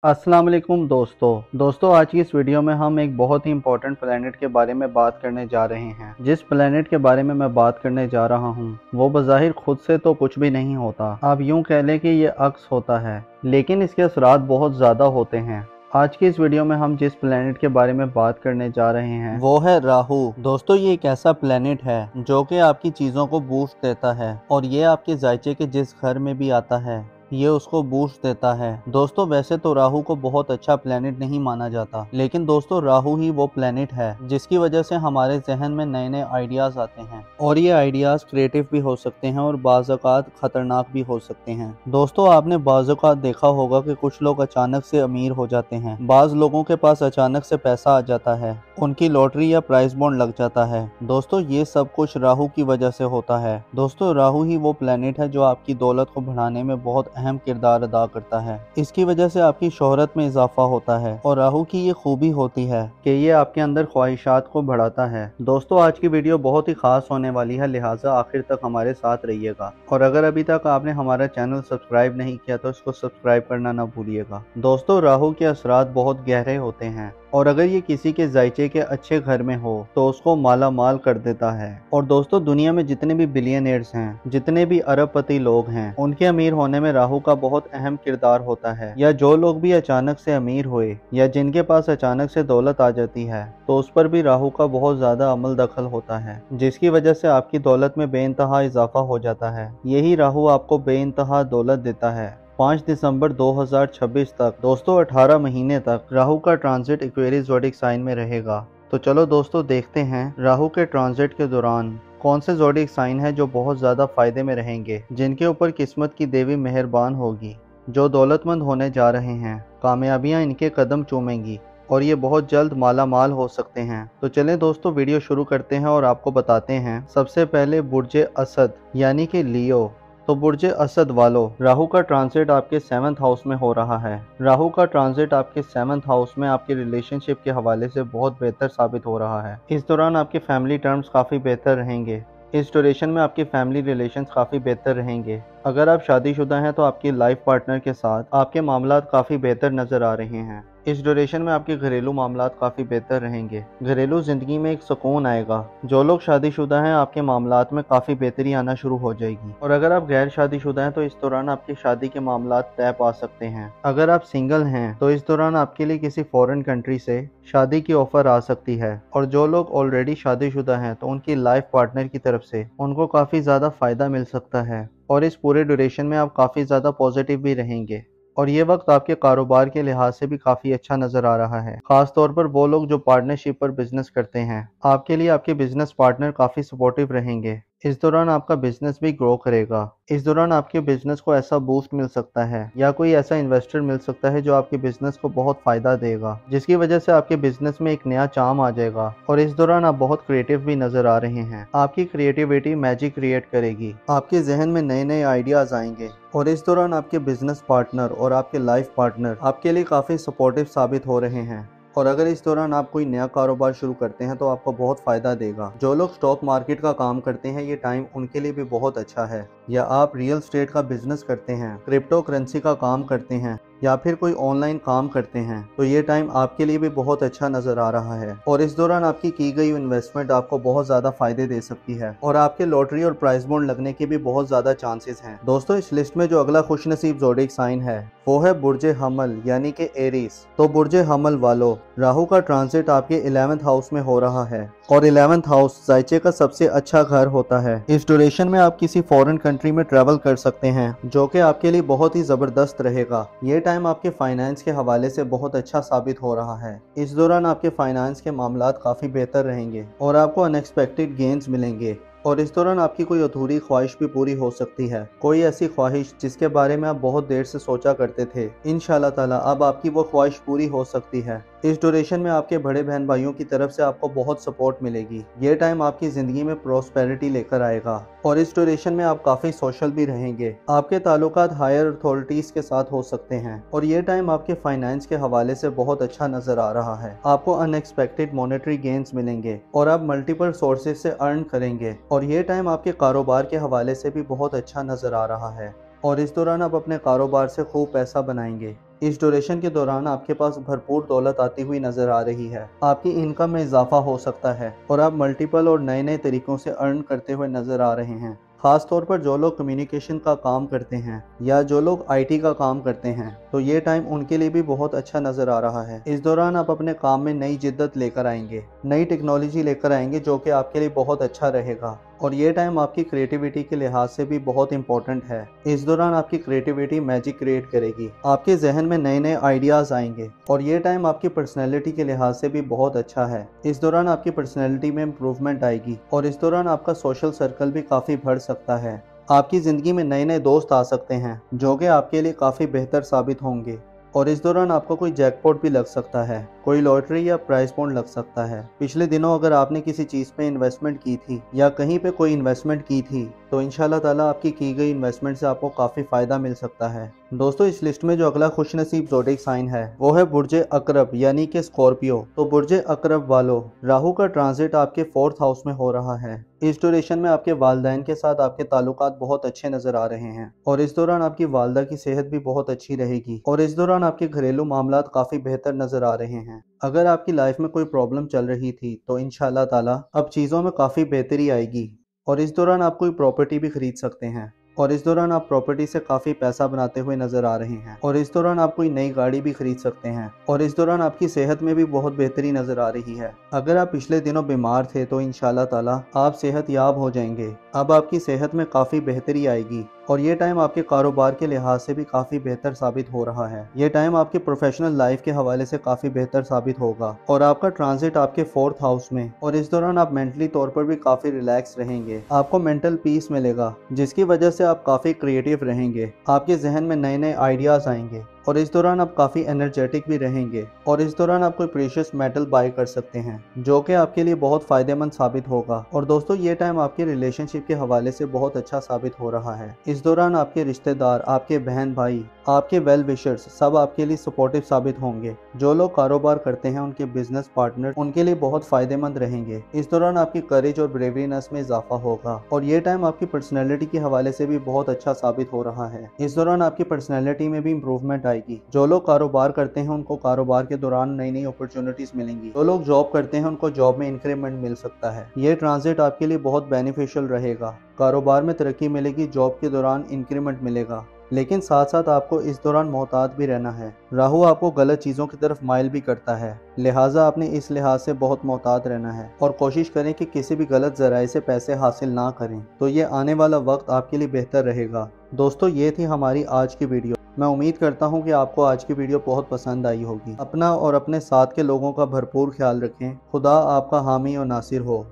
अस्सलाम वालेकुम दोस्तों आज की इस वीडियो में हम एक बहुत ही इम्पोर्टेंट प्लेनेट के बारे में बात करने जा रहे हैं। जिस प्लेनेट के बारे में मैं बात करने जा रहा हूँ वो बज़ाहिर खुद से तो कुछ भी नहीं होता, आप यूं कह लें कि ये अक्स होता है, लेकिन इसके असरात बहुत ज़्यादा होते हैं। आज की इस वीडियो में हम जिस प्लेनेट के बारे में बात करने जा रहे हैं वो है राहु। दोस्तों ये एक ऐसा प्लेनेट है जो कि आपकी चीज़ों को बूस्ट देता है और ये आपके जायचे के जिस घर में भी आता है ये उसको बूस्ट देता है। दोस्तों वैसे तो राहु को बहुत अच्छा प्लेनेट नहीं माना जाता, लेकिन दोस्तों राहु ही वो प्लेनेट है जिसकी वजह से हमारे जहन में नए नए आइडियाज आते हैं और ये आइडियाज क्रिएटिव भी हो सकते हैं और बाज़ औक़ात खतरनाक भी हो सकते हैं। दोस्तों आपने बाज़ औक़ात देखा होगा कि कुछ लोग अचानक से अमीर हो जाते हैं, बाज़ लोगों के पास अचानक से पैसा आ जाता है, उनकी लॉटरी या प्राइस बॉन्ड लग जाता है। दोस्तों ये सब कुछ राहु की वजह से होता है। दोस्तों राहु ही वो प्लेनेट है जो आपकी दौलत को बढ़ाने में बहुत अहम किरदार अदा करता है। इसकी वजह से आपकी शोहरत में इजाफा होता है और राहु की ये खूबी होती है कि ये आपके अंदर ख्वाहिशात को बढ़ाता है। दोस्तों आज की वीडियो बहुत ही खास होने वाली है, लिहाजा आखिर तक हमारे साथ रहिएगा और अगर अभी तक आपने हमारा चैनल सब्सक्राइब नहीं किया तो इसको सब्सक्राइब करना ना भूलिएगा। दोस्तों राहु के असरात बहुत गहरे होते हैं और अगर ये किसी के जायचे के अच्छे घर में हो तो उसको माला माल कर देता है। और दोस्तों दुनिया में जितने भी बिलियनियर्स हैं, जितने भी अरबपति लोग हैं, उनके अमीर होने में राहु का बहुत अहम किरदार होता है। या जो लोग भी अचानक से अमीर हुए या जिनके पास अचानक से दौलत आ जाती है तो उस पर भी राहु का बहुत ज्यादा अमल दखल होता है, जिसकी वजह से आपकी दौलत में बेइंतहा इजाफा हो जाता है। यही राहु आपको बेइंतहा दौलत देता है। 5 दिसंबर 2026 तक दोस्तों 18 महीने तक राहु का ट्रांजिट एक्वेरियस ज़ोडिक साइन में रहेगा। तो चलो दोस्तों देखते हैं राहु के ट्रांजिट के दौरान कौन से ज़ोडिक साइन है जो बहुत ज़्यादा फायदे में रहेंगे, जिनके ऊपर किस्मत की देवी मेहरबान होगी, जो दौलतमंद होने जा रहे हैं, कामयाबियां इनके कदम चूमेंगी और ये बहुत जल्द माला माल हो सकते हैं। तो चलें दोस्तों वीडियो शुरू करते हैं और आपको बताते हैं। सबसे पहले बुर्जे असद यानी कि लियो। तो बुर्जे असद वालों, राहु का ट्रांजिट आपके 7th हाउस में हो रहा है। राहु का ट्रांजिट आपके 7th हाउस में आपके रिलेशनशिप के हवाले से बहुत बेहतर साबित हो रहा है। इस दौरान आपके फैमिली टर्म्स काफ़ी बेहतर रहेंगे। इस ड्यूरेशन में आपके फैमिली रिलेशंस काफ़ी बेहतर रहेंगे। अगर आप शादीशुदा हैं तो आपकी लाइफ पार्टनर के साथ आपके मामलात काफ़ी बेहतर नज़र आ रहे हैं। इस ड्यूरेशन में आपके घरेलू मामलात काफ़ी बेहतर रहेंगे। घरेलू ज़िंदगी में एक सुकून आएगा। जो लोग शादीशुदा हैं आपके मामलात में काफ़ी बेहतरी आना शुरू हो जाएगी और अगर आप गैर शादीशुदा हैं तो इस दौरान आपकी शादी के मामलात तय पा सकते हैं। अगर आप सिंगल हैं तो इस दौरान आपके लिए किसी फॉरेन कंट्री से शादी की ऑफ़र आ सकती है और जो लोग ऑलरेडी शादीशुदा हैं तो उनकी लाइफ पार्टनर की तरफ से उनको काफ़ी ज़्यादा फ़ायदा मिल सकता है और इस पूरे ड्यूरेशन में आप काफ़ी ज़्यादा पॉजिटिव भी रहेंगे और ये वक्त आपके कारोबार के लिहाज से भी काफ़ी अच्छा नज़र आ रहा है। ख़ास तौर पर वो लोग जो पार्टनरशिप पर बिजनेस करते हैं, आपके लिए आपके बिजनेस पार्टनर काफ़ी सपोर्टिव रहेंगे। इस दौरान आपका बिजनेस भी ग्रो करेगा। इस दौरान आपके बिजनेस को ऐसा बूस्ट मिल सकता है या कोई ऐसा इन्वेस्टर मिल सकता है जो आपके बिजनेस को बहुत फ़ायदा देगा, जिसकी वजह से आपके बिजनेस में एक नया चार्म आ जाएगा और इस दौरान आप बहुत क्रिएटिव भी नज़र आ रहे हैं। आपकी क्रिएटिविटी मैजिक क्रिएट करेगी, आपके जहन में नए नए आइडियाज़ आएंगे और इस दौरान आपके बिजनेस पार्टनर और आपके लाइफ पार्टनर आपके लिए काफ़ी सपोर्टिव साबित हो रहे हैं। और अगर इस दौरान आप कोई नया कारोबार शुरू करते हैं तो आपको बहुत फ़ायदा देगा। जो लोग स्टॉक मार्केट का काम करते हैं ये टाइम उनके लिए भी बहुत अच्छा है, या आप रियल स्टेट का बिजनेस करते हैं, क्रिप्टो करेंसी का काम करते हैं या फिर कोई ऑनलाइन काम करते हैं तो ये टाइम आपके लिए भी बहुत अच्छा नज़र आ रहा है और इस दौरान आपकी की गई इन्वेस्टमेंट आपको बहुत ज़्यादा फायदे दे सकती है और आपके लॉटरी और प्राइस बॉन्ड लगने के भी बहुत ज़्यादा चांसेस हैं। दोस्तों इस लिस्ट में जो अगला खुशनसीब ज़ोडिक साइन है वो है बुर्जे हमल यानी कि एरीज। तो बुर्जे हमल वालों, राहु का ट्रांजिट आपके 11th हाउस में हो रहा है और 11th हाउस जायचे का सबसे अच्छा घर होता है। इस ड्यूरेशन में आप किसी फॉरेन कंट्री में ट्रैवल कर सकते हैं जो कि आपके लिए बहुत ही ज़बरदस्त रहेगा। ये टाइम आपके फाइनेंस के हवाले से बहुत अच्छा साबित हो रहा है। इस दौरान आपके फाइनेंस के मामलात काफ़ी बेहतर रहेंगे और आपको अनएक्सपेक्टेड गेन्स मिलेंगे और इस दौरान आपकी कोई अधूरी ख्वाहिश भी पूरी हो सकती है। कोई ऐसी ख्वाहिश जिसके बारे में आप बहुत देर से सोचा करते थे, इंशाल्लाह ताला अब आपकी वो ख्वाहिश पूरी हो सकती है। इस ड्यूरेशन में आपके बड़े बहन भाइयों की तरफ से आपको बहुत सपोर्ट मिलेगी। ये टाइम आपकी ज़िंदगी में प्रोस्पेरिटी लेकर आएगा और इस ड्यूरेशन में आप काफ़ी सोशल भी रहेंगे। आपके ताल्लुकात हायर अथॉरिटीज़ के साथ हो सकते हैं और ये टाइम आपके फाइनेंस के हवाले से बहुत अच्छा नज़र आ रहा है। आपको अनएक्सपेक्टेड मॉनेटरी गेन्स मिलेंगे और आप मल्टीपल सोर्सेज से अर्न करेंगे और ये टाइम आपके कारोबार के हवाले से भी बहुत अच्छा नज़र आ रहा है और इस दौरान आप अपने कारोबार से खूब पैसा बनाएंगे। इस ड्यूरेशन के दौरान आपके पास भरपूर दौलत आती हुई नजर आ रही है। आपकी इनकम में इजाफा हो सकता है और आप मल्टीपल और नए नए तरीकों से अर्न करते हुए नजर आ रहे हैं। खास तौर पर जो लोग कम्युनिकेशन का काम करते हैं या जो लोग आईटी का काम करते हैं, तो ये टाइम उनके लिए भी बहुत अच्छा नजर आ रहा है। इस दौरान आप अपने काम में नई जिद्दत लेकर आएंगे, नई टेक्नोलॉजी लेकर आएंगे जो कि आपके लिए बहुत अच्छा रहेगा। और ये टाइम आपकी क्रिएटिविटी के लिहाज से भी बहुत इंपॉर्टेंट है। इस दौरान आपकी क्रिएटिविटी मैजिक क्रिएट करेगी, आपके जहन में नए नए आइडियाज आएंगे। और ये टाइम आपकी पर्सनैलिटी के लिहाज से भी बहुत अच्छा है। इस दौरान आपकी पर्सनैलिटी में इम्प्रूवमेंट आएगी और इस दौरान आपका सोशल सर्कल भी काफ़ी बढ़ सकता है। आपकी ज़िंदगी में नए नए दोस्त आ सकते हैं जो कि आपके लिए काफ़ी बेहतर साबित होंगे। और इस दौरान आपको कोई जैकपॉट भी लग सकता है, कोई लॉटरी या प्राइस बॉन्ड लग सकता है। पिछले दिनों अगर आपने किसी चीज़ पे इन्वेस्टमेंट की थी या कहीं पे कोई इन्वेस्टमेंट की थी, तो इंशाल्लाह ताला आपकी की गई इन्वेस्टमेंट से आपको काफ़ी फ़ायदा मिल सकता है। दोस्तों, इस लिस्ट में जो अगला खुशनसीब ज़ोडिक साइन है वो है बुर्जे अकरब यानी कि स्कॉर्पियो। तो बुर्जे अकरब वालों, राहु का ट्रांजिट आपके 4th हाउस में हो रहा है। इस ड्यूरेशन में आपके वालिदैन के साथ आपके ताल्लुकात बहुत अच्छे नजर आ रहे हैं और इस दौरान आपकी वालदा की सेहत भी बहुत अच्छी रहेगी और इस दौरान आपके घरेलू मामलात काफ़ी बेहतर नजर आ रहे हैं। अगर आपकी लाइफ में कोई प्रॉब्लम चल रही थी तो इंशाल्लाह ताला अब चीज़ों में काफ़ी बेहतरी आएगी और इस दौरान आप कोई प्रॉपर्टी भी खरीद सकते हैं और इस दौरान आप प्रॉपर्टी से काफ़ी पैसा बनाते हुए नजर आ रहे हैं और इस दौरान आप कोई नई गाड़ी भी खरीद सकते हैं और इस दौरान आपकी सेहत में भी बहुत बेहतरी नजर आ रही है। अगर आप पिछले दिनों बीमार थे तो इंशाल्लाह ताला आप सेहत याब हो जाएंगे। अब आपकी सेहत में काफ़ी बेहतरी आएगी और ये टाइम आपके कारोबार के लिहाज से भी काफ़ी बेहतर साबित हो रहा है। ये टाइम आपके प्रोफेशनल लाइफ के हवाले से काफ़ी बेहतर साबित होगा और आपका ट्रांजिट आपके 4th हाउस में और इस दौरान आप मेंटली तौर पर भी काफ़ी रिलैक्स रहेंगे। आपको मेंटल पीस मिलेगा जिसकी वजह से आप काफ़ी क्रिएटिव रहेंगे। आपके जहन में नए नए आइडियाज़ आएंगे और इस दौरान आप काफ़ी एनर्जेटिक भी रहेंगे और इस दौरान आप कोई प्रीशियस मेटल बाय कर सकते हैं जो कि आपके लिए बहुत फ़ायदेमंद साबित होगा। और दोस्तों, ये टाइम आपके रिलेशनशिप के हवाले से बहुत अच्छा साबित हो रहा है। इस दौरान आपके रिश्तेदार, आपके बहन भाई, आपके वेल विशर्स सब आपके लिए सपोर्टिव साबित होंगे। जो लोग कारोबार करते हैं उनके बिजनेस पार्टनर उनके लिए बहुत फ़ायदेमंद रहेंगे। इस दौरान आपकी करेज और ब्रेवरीनेस में इजाफा होगा और ये टाइम आपकी पर्सनैलिटी के हवाले से भी बहुत अच्छा साबित हो रहा है। इस दौरान आपकी पर्सनैलिटी में भी इम्प्रूवमेंट आएगी। जो लोग कारोबार करते हैं उनको कारोबार के दौरान नई नई अपॉर्चुनिटीज मिलेंगी। जो लोग जॉब करते हैं उनको जॉब में इंक्रीमेंट मिल सकता है। ये ट्रांजिट आपके लिए बहुत बेनिफिशियल रहेगा। कारोबार में तरक्की मिलेगी, जॉब के दौरान इंक्रीमेंट मिलेगा, लेकिन साथ साथ आपको इस दौरान मोहतात भी रहना है। राहु आपको गलत चीज़ों की तरफ माइल भी करता है, लिहाजा आपने इस लिहाज से बहुत मोहतात रहना है और कोशिश करें कि किसी भी गलत जराए से पैसे हासिल ना करें, तो ये आने वाला वक्त आपके लिए बेहतर रहेगा। दोस्तों, ये थी हमारी आज की वीडियो। मैं उम्मीद करता हूँ कि आपको आज की वीडियो बहुत पसंद आई होगी। अपना और अपने साथ के लोगों का भरपूर ख्याल रखें। खुदा आपका हामी और नासिर हो।